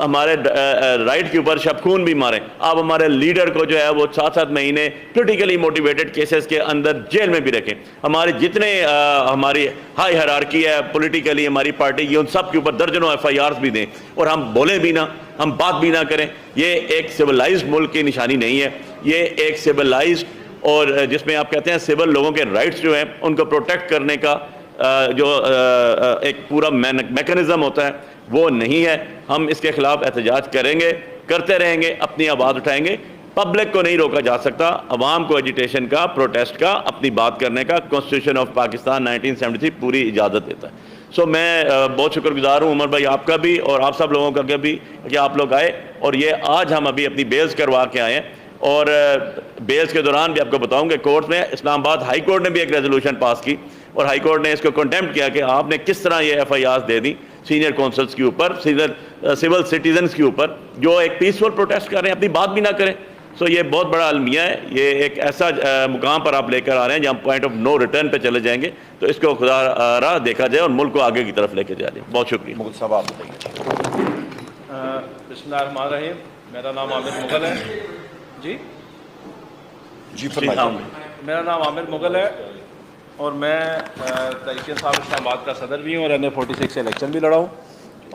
हमारे राइट के ऊपर शबखून भी मारे। आप हमारे लीडर को जो है वो 7-7 महीने पोलिटिकली मोटिवेटेड केसेस के अंदर जेल में भी रखें। हमारे जितने हमारी हाई हायरार्की है पॉलिटिकली हमारी पार्टी की, उन सब के ऊपर दर्जनों FIRs भी दें और हम बोले भी ना, हम बात भी ना करें। ये एक सिविलाइज्ड मुल्क की निशानी नहीं है। ये एक सिविलाइज्ड और जिसमें आप कहते हैं सिविल लोगों के राइट्स जो हैं उनको प्रोटेक्ट करने का जो एक पूरा मैकेनिज्म होता है वो नहीं है। हम इसके खिलाफ एहतजाज करेंगे, करते रहेंगे, अपनी आवाज़ उठाएंगे। पब्लिक को नहीं रोका जा सकता, अवाम को एजिटेशन का, प्रोटेस्ट का, अपनी बात करने का कॉन्स्टिट्यूशन ऑफ पाकिस्तान 1973 पूरी इजाज़त देता है। सो मैं बहुत शुक्रगुजार हूँ उमर भाई आपका भी और आप सब लोगों का भी कि आप लोग आए और ये आज हम अभी अपनी बेल्स करवा के आए हैं। और बेल्स के दौरान भी आपको बताऊंगे कोर्ट में इस्लामाबाद हाई कोर्ट ने भी एक रेजोल्यूशन पास की और हाई कोर्ट ने इसको कंटेम्प्ट किया कि आपने किस तरह ये FIRs दे दी सीनियर कौंसल्स के ऊपर, सीनियर सिविल सिटीजन्स के ऊपर जो एक पीसफुल प्रोटेस्ट कर रहे हैं, अपनी बात भी ना करें। सो ये बहुत बड़ा अलमिया है। ये एक ऐसा मुकाम पर आप लेकर आ रहे हैं जहाँ पॉइंट ऑफ नो रिटर्न पे चले जाएंगे। तो इसको खुदा रहा देखा जाए और मुल्क को आगे की तरफ लेके जाए। बहुत शुक्रिया। मुगल साहब आप बताइए। बिस्मिल्लाहिर्रहमानिर्रहीम। मेरा नाम आमिर मुगल है जी। जी फरमाइए। मेरा नाम आमिर मुगल है और मैं तहरीक इंसाफ इस्लामाबाद का सदर भी हूँ और NA46 से इलेक्शन भी लड़ा हूँ।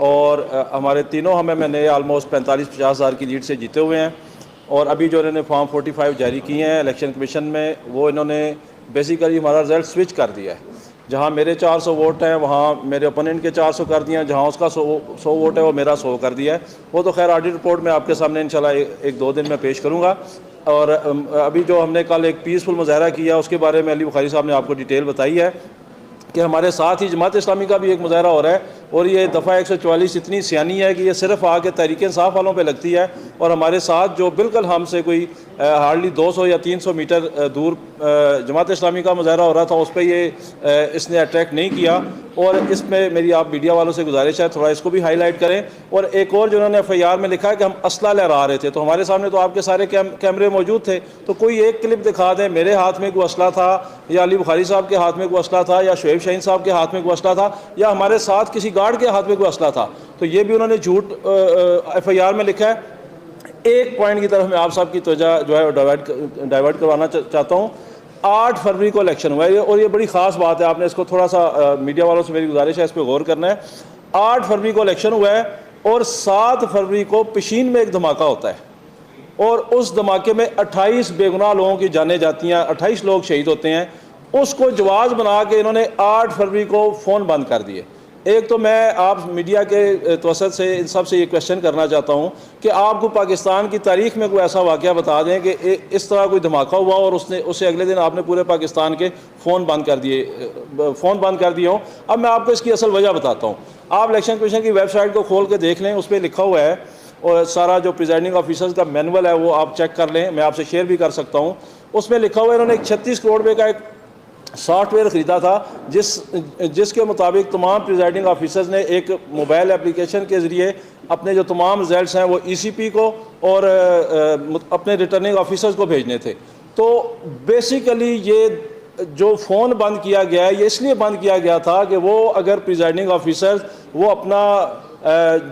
और हमारे तीनों मैंने आलमोस्ट 45-50 हज़ार की लीड से जीते हुए हैं। और अभी जो इन्होंने फॉर्म 45 जारी किए हैं इलेक्शन कमीशन में, वो इन्होंने बेसिकली हमारा रिजल्ट स्विच कर दिया है। जहाँ मेरे 400 वोट हैं वहाँ मेरे ओपोनेंट के 400 कर दिए हैं, जहाँ उसका 100 वोट है वो मेरा 100 कर दिया है। वो तो खैर ऑडिट रिपोर्ट में आपके सामने इंशाल्लाह 1-2 दिन में पेश करूँगा। और अभी जो हमने कल एक पीसफुल मुजाहरा किया उसके बारे में अली बुखारी साहब ने आपको डिटेल बताई है कि हमारे साथ ही जमात इस्लामी का भी एक मुजाहरा हो रहा है। और ये दफ़ा 144 इतनी सियानी है कि ये सिर्फ आके तहरीक इंसाफ वालों पे लगती है। और हमारे साथ जो बिल्कुल हमसे कोई हार्डली 200 या 300 मीटर दूर जमात इस्लामी का मुजाहरा हो रहा था, उस पर ये इसने अटैक नहीं किया। और इसमें मेरी आप मीडिया वालों से गुजारिश है थोड़ा इसको भी हाईलाइट करें। और एक और जो उन्होंने FIR में लिखा है कि हम असला लहरा रहे थे, तो हमारे सामने तो आपके सारे कैमरे मौजूद थे, तो कोई एक क्लिप दिखा दें मेरे हाथ में कोई असला था या अली बुखारी साहब के हाथ में कोई असला था या शुएब शाहीन साहब के हाथ में कोई असला था या हमारे साथ किसी गार्ड के हाथ में कोई असला था। तो ये भी उन्होंने झूठ FIR में लिखा है। एक पॉइंट की तरफ मैं आप साहब की तवज्जो जो है डाइवर्ट करवाना चाहता हूँ। 8 फरवरी को इलेक्शन हुआ है और ये बड़ी ख़ास बात है, आपने इसको थोड़ा सा मीडिया वालों से मेरी गुजारिश है इस पर गौर करना है। 8 फरवरी को इलेक्शन हुआ है और 7 फरवरी को पिशीन में एक धमाका होता है और उस धमाके में 28 बेगुनाह लोगों की जानें जाती हैं, 28 लोग शहीद होते हैं। उसको जवाब बना के इन्होंने 8 फरवरी को फ़ोन बंद कर दिए। एक तो मैं आप मीडिया के तवसत से इन सब से ये क्वेश्चन करना चाहता हूँ कि आपको पाकिस्तान की तारीख़ में कोई ऐसा वाक़या बता दें कि इस तरह कोई धमाका हुआ और उससे अगले दिन आपने पूरे पाकिस्तान के फ़ोन बंद कर दिए हों। अब मैं आपको इसकी असल वजह बताता हूँ। आप इलेक्शन कमीशन की वेबसाइट को खोल के देख लें, उस पर लिखा हुआ है और सारा जो प्रिजाइडिंग ऑफिसर्स का मैनुअल है वो आप चेक कर लें, मैं आपसे शेयर भी कर सकता हूँ। उसमें लिखा हुआ है इन्होंने 36 करोड़ रुपये का एक सॉफ्टवेयर ख़रीदा था जिसके मुताबिक तमाम प्रिजाइडिंग ऑफिसर्स ने एक मोबाइल एप्लीकेशन के ज़रिए अपने जो तमाम रिजल्ट्स हैं वो ECP को और अपने रिटर्निंग ऑफिसर्स को भेजने थे। तो बेसिकली ये जो फ़ोन बंद किया गया है ये इसलिए बंद किया गया था कि वो अगर प्रिजाइडिंग ऑफिसर्स वो अपना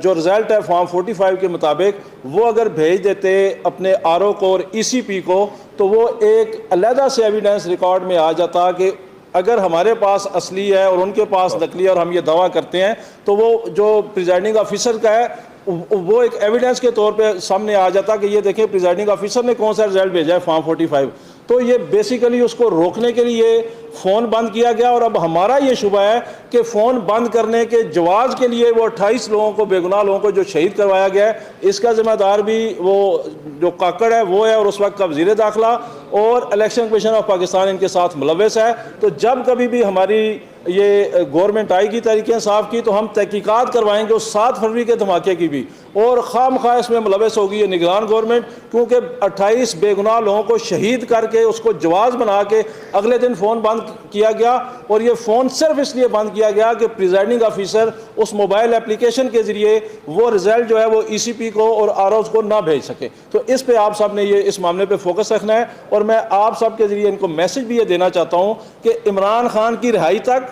जो रिज़ल्ट है फॉर्म 45 के मुताबिक वो अगर भेज देते अपने RO को और ECP को, तो वो एक अलहदा से एविडेंस रिकॉर्ड में आ जाता कि अगर हमारे पास असली है और उनके पास नकली है और हम ये दावा करते हैं, तो वो जो प्रिजाइडिंग ऑफिसर का है वो एक एविडेंस के तौर पे सामने आ जाता कि ये देखें प्रिजाइडिंग ऑफिसर ने कौन सा रिजल्ट भेजा है फॉर्म 45। तो ये बेसिकली उसको रोकने के लिए फ़ोन बंद किया गया। और अब हमारा ये शुबा है कि फ़ोन बंद करने के जवाब के लिए वो 28 लोगों को, बेगुनाह लोगों को जो शहीद करवाया गया है, इसका जिम्मेदार भी वो जो काकड़ है वो है और उस वक्त का वज़ीर दाखिला और इलेक्शन कमीशन ऑफ पाकिस्तान इनके साथ मुलव्वस है। तो जब कभी भी हमारी ये गवर्नमेंट आएगी तहरीक इंसाफ की, तो हम तहकीकात करवाएंगे उस 7 फरवरी के धमाके की भी, और खामखा इसमें मुलव्वस होगी ये निगरान गवर्नमेंट, क्योंकि 28 बेगुनाह लोगों को शहीद करके उसको जवाब बना के अगले दिन फ़ोन बंद किया गया। और ये फ़ोन सिर्फ इसलिए बंद किया गया कि प्रिजाइडिंग ऑफिसर उस मोबाइल एप्लीकेशन के ज़रिए वो रिज़ल्ट जो है वो ECP को और ROs को ना भेज सके। तो इस पर आप सब ने ये इस मामले पर फोकस रखना है। और मैं आप सब के ज़रिए इनको मैसेज भी ये देना चाहता हूँ कि इमरान खान की रिहाई तक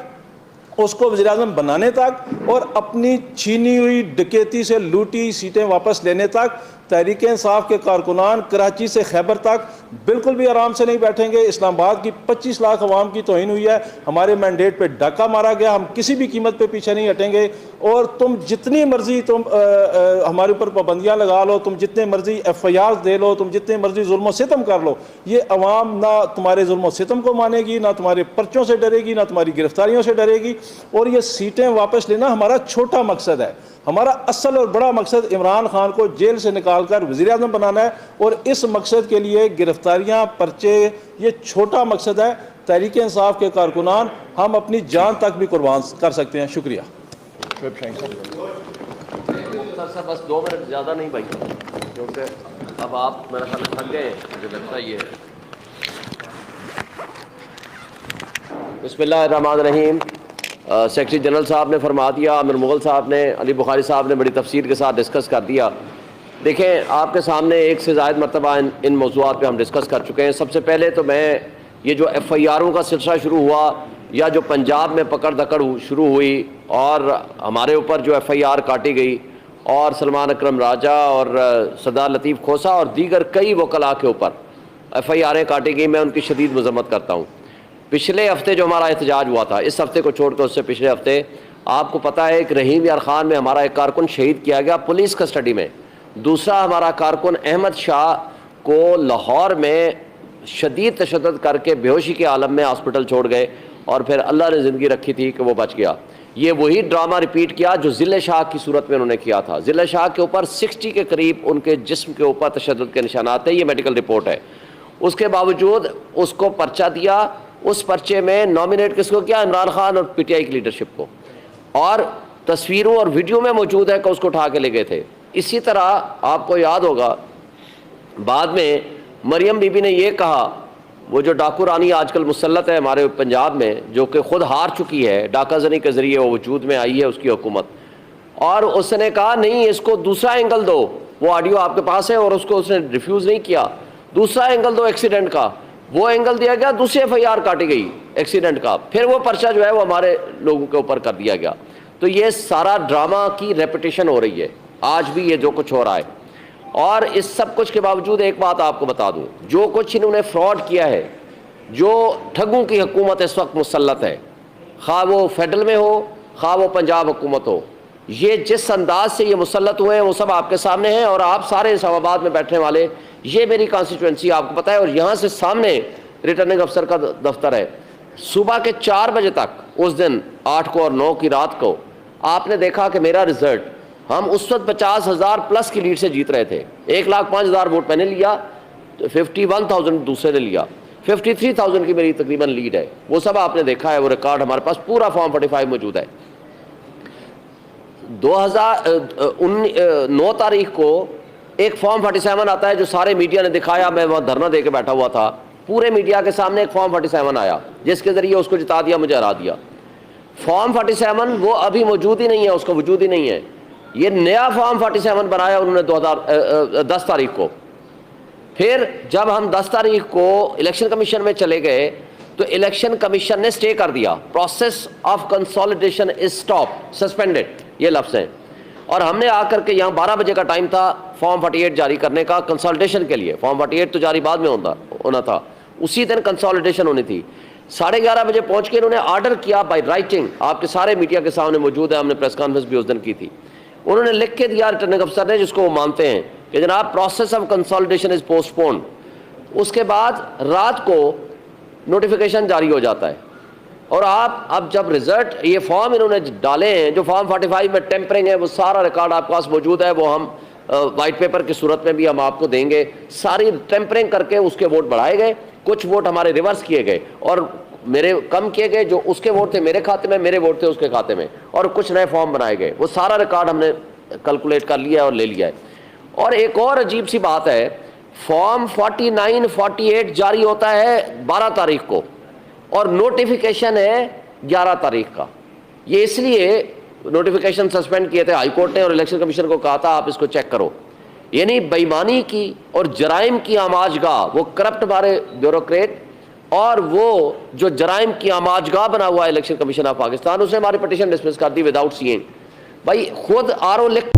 उसको वज़ीर-ए-आज़म बनाने तक और अपनी छीनी हुई डकैती से लूटी सीटें वापस लेने तक तहरीक इंसाफ के कारकुनान कराची से खैबर तक बिल्कुल भी आराम से नहीं बैठेंगे। इस्लामाबाद की 25 लाख अवाम की तौहीन हुई है, हमारे मैंडेट पे डाका मारा गया, हम किसी भी कीमत पे पीछे नहीं हटेंगे। और तुम जितनी मर्जी तुम हमारे ऊपर पाबंदियाँ लगा लो, तुम जितने मर्जी FIR दे लो, तुम जितने मर्जी जुल्म सितम कर लो, ये अवाम ना तुम्हारे जुल्म सितम को मानेगी, ना तुम्हारे पर्चों से डरेगी, ना तुम्हारी गिरफ्तारियों से डरेगी। और ये सीटें वापस लेना हमारा छोटा मकसद है। हमारा असल और बड़ा मकसद इमरान खान को जेल से निकाल कर वज़ीर-ए-आज़म बनाना है, और इस मकसद के लिए गिरफ्तारियां, पर्चे, ये छोटा मकसद है। तहरीक इंसाफ के कारकुनान हम अपनी जान तक भी कुर्बान कर सकते हैं। शुक्रिया। सर बस 2 मिनट, ज़्यादा नहीं भाई, क्योंकि अब आप मेरे ख्याल थक गए, मुझे लगता ही है। बिस्मिल्लाहिर्रहमानिर्रहीम। सेक्रेटरी जनरल साहब ने फरमा दिया, आमिर मुगल साहब ने, अली बुखारी साहब ने बड़ी तफसील के साथ डिस्कस कर दिया। देखें, आपके सामने एक से ज़ायद मरतबा इन मौज़ूआत पे हम डिस्कस कर चुके हैं। सबसे पहले तो मैं ये जो FIRों का सिलसिला शुरू हुआ, या जो पंजाब में पकड़ दकड़ शुरू हुई और हमारे ऊपर जो FIR काटी गई, और सलमान अकरम राजा और सरदार लतीफ़ खोसा और दीगर कई वकला के ऊपर FIRें काटी गई, मैं उनकी शदीद मज़म्मत करता हूँ। पिछले हफ्ते जो हमारा एहतजाज हुआ था, इस हफ्ते को छोड़कर उससे पिछले हफ्ते, आपको पता है कि रहीम यार खान में हमारा एक कारकुन शहीद किया गया पुलिस कस्टडी में। दूसरा हमारा कारकुन अहमद शाह को लाहौर में शदीद तशद्दुद करके बेहोशी के आलम में हॉस्पिटल छोड़ गए, और फिर अल्लाह ने ज़िंदगी रखी थी कि वो बच गया। ये वही ड्रामा रिपीट किया जो ज़िले शाह की सूरत में उन्होंने किया था। ज़िले शाह के ऊपर 60 के करीब उनके जिस्म के ऊपर तशद्दुद के निशानात थे, ये मेडिकल रिपोर्ट है। उसके बावजूद उसको पर्चा दिया, उस पर्चे में नॉमिनेट किसको किया? इमरान खान और PTI की लीडरशिप को, और तस्वीरों और वीडियो में मौजूद है कि उसको उठा के ले गए थे। इसी तरह आपको याद होगा बाद में मरियम बीबी ने यह कहा, वो जो डाकू रानी आजकल मुसल्लत है हमारे पंजाब में, जो कि खुद हार चुकी है, डाका जनी के ज़रिए वो वजूद में आई है उसकी हुकूमत, और उसने कहा नहीं इसको दूसरा एंगल दो। वो ऑडियो आपके पास है, और उसको उसने रिफ्यूज़ नहीं किया। दूसरा एंगल दो एक्सीडेंट का, वो एंगल दिया गया, दूसरी FIR काटी गई एक्सीडेंट का, फिर वो पर्चा जो है वो हमारे लोगों के ऊपर कर दिया गया। तो ये सारा ड्रामा की रेपिटेशन हो रही है आज भी, ये जो कुछ हो रहा है। और इस सब कुछ के बावजूद एक बात आपको बता दूं, जो कुछ इन्होंने फ्रॉड किया है, जो ठगों की हुकूमत इस वक्त मुसल्लत है, खा वो फेडरल में हो, खा वो पंजाब हुकूमत हो, ये जिस अंदाज से ये मुसल्लत हुए हैं वो सब आपके सामने हैं। और आप सारे इस्लामाबाद में बैठने वाले, ये मेरी कॉन्स्टिट्यूंसी आपको पता है, और यहाँ से सामने रिटर्निंग अफसर का दफ्तर है। सुबह के 4 बजे तक उस दिन 8 को और 9 की रात को आपने देखा कि मेरा रिजल्ट, हम उस वक्त 50,000 प्लस की लीड से जीत रहे थे। 1,05,000 वोट मैंने लिया, 51,000 दूसरे ने लिया, 53,000 की मेरी तकरीबन लीड है। वो सब आपने देखा है, वो रिकॉर्ड हमारे पास पूरा फॉर्म 45 मौजूद है। 9 तारीख को एक फॉर्म 47 आता है जो सारे मीडिया ने दिखाया, मैं वहाँ धरना दे के बैठा हुआ था, पूरे मीडिया के सामने एक फॉर्म 47 आया जिसके ज़रिए उसको जिता दिया, मुझे हरा दिया। फॉर्म 47 वो अभी मौजूद ही नहीं है, उसका वजूद ही नहीं है। ये नया फॉर्म 47 बनाया उन्होंने 10 तारीख को। फिर जब हम 10 तारीख को इलेक्शन कमीशन में चले गए तो इलेक्शन कमीशन ने स्टे कर दिया, process of consolidation is stop, suspended, ये लफ्ज़ हैं। और हमने आकर के यहाँ 12 बजे का टाइम था फॉर्म 48 जारी करने का कंसोलिडेशन के लिए। फॉर्म 48 तो जारी बाद में होना था, उसी दिन कंसोलिडेशन होनी थी। 11:30 बजे पहुँच के इन्होंने ऑर्डर किया बाई राइटिंग, आपके सारे मीडिया के सामने मौजूद है, हमने प्रेस कॉन्फ्रेंस भी उस दिन की थी। उन्होंने लिख के दिया रिटर्निंग अफसर ने, जिसको वो मानते हैं कि जनाब process of consolidation is postpone. उसके बाद रात को नोटिफिकेशन जारी हो जाता है, और आप अब जब रिजल्ट, ये फॉर्म इन्होंने डाले हैं जो फॉर्म 45 में टेम्परिंग है, वो सारा रिकॉर्ड आपके पास मौजूद है, वो हम वाइट पेपर की सूरत में भी हम आपको देंगे। सारी टेम्परिंग करके उसके वोट बढ़ाए गए, कुछ वोट हमारे रिवर्स किए गए और मेरे कम किए गए, जो उसके वोट थे मेरे खाते में, मेरे वोट थे उसके खाते में, और कुछ नए फॉर्म बनाए गए। वो सारा रिकॉर्ड हमने कैलकुलेट कर लिया और ले लिया है। और एक और अजीब सी बात है, फॉर्म 49, 48 जारी होता है 12 तारीख को और नोटिफिकेशन है 11 तारीख का। ये इसलिए नोटिफिकेशन सस्पेंड किए थे हाई कोर्ट ने, और इलेक्शन कमीशन को कहा था आप इसको चेक करो। यानी बेईमानी की और जराइम की आमाजगाह वो करप्ट हमारे ब्यूरोक्रेट और वो जो जराइम की आमाजगाह बना हुआ है इलेक्शन कमीशन ऑफ पाकिस्तान, उसने हमारी पटिशन डिसमिस कर दी विदाउट सीइंग। भाई खुद RO लिख